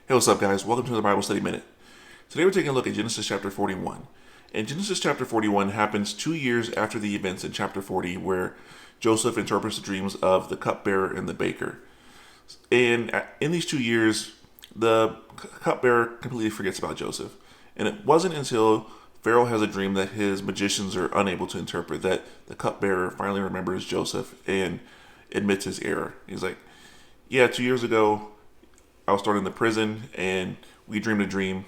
Hey, what's up, guys? Welcome to the Bible Study Minute. Today we're taking a look at Genesis chapter 41. And Genesis chapter 41 happens 2 years after the events in chapter 40 where Joseph interprets the dreams of the cupbearer and the baker. And in these 2 years, the cupbearer completely forgets about Joseph. And it wasn't until Pharaoh has a dream that his magicians are unable to interpret that the cupbearer finally remembers Joseph and admits his error. He's like, yeah, 2 years ago, I was thrown in the prison and we dreamed a dream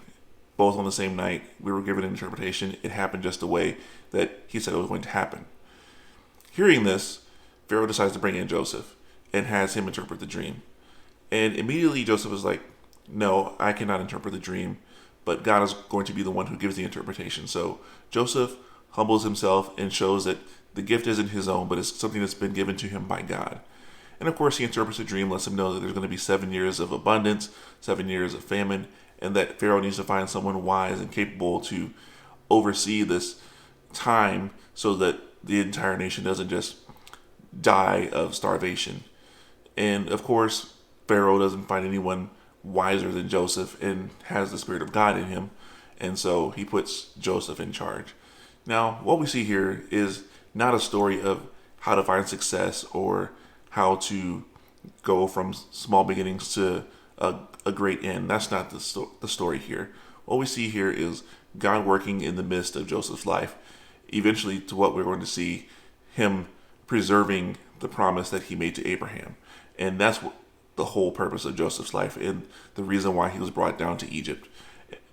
both on the same night. We were given an interpretation. It happened just the way that he said it was going to happen. Hearing this, Pharaoh decides to bring in Joseph and has him interpret the dream. And immediately Joseph is like, no, I cannot interpret the dream, but God is going to be the one who gives the interpretation. So Joseph humbles himself and shows that the gift isn't his own, but it's something that's been given to him by God. And of course, he interprets the dream, lets him know that there's going to be 7 years of abundance, 7 years of famine, and that Pharaoh needs to find someone wise and capable to oversee this time so that the entire nation doesn't just die of starvation. And of course, Pharaoh doesn't find anyone wiser than Joseph and has the Spirit of God in him. And so he puts Joseph in charge. Now, what we see here is not a story of how to find success or how to go from small beginnings to a great end. That's not the story here. What we see here is God working in the midst of Joseph's life, eventually to what we're going to see, him preserving the promise that he made to Abraham. And that's the whole purpose of Joseph's life and the reason why he was brought down to Egypt.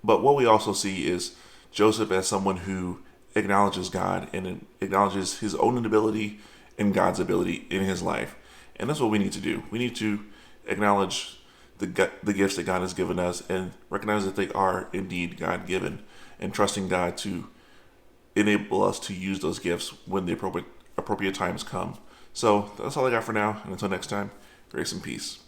But what we also see is Joseph as someone who acknowledges God and acknowledges his own inability and God's ability in his life. And that's what we need to do. We need to acknowledge the gifts that God has given us and recognize that they are indeed God-given and trusting God to enable us to use those gifts when the appropriate times come. So that's all I got for now. And until next time, grace and peace.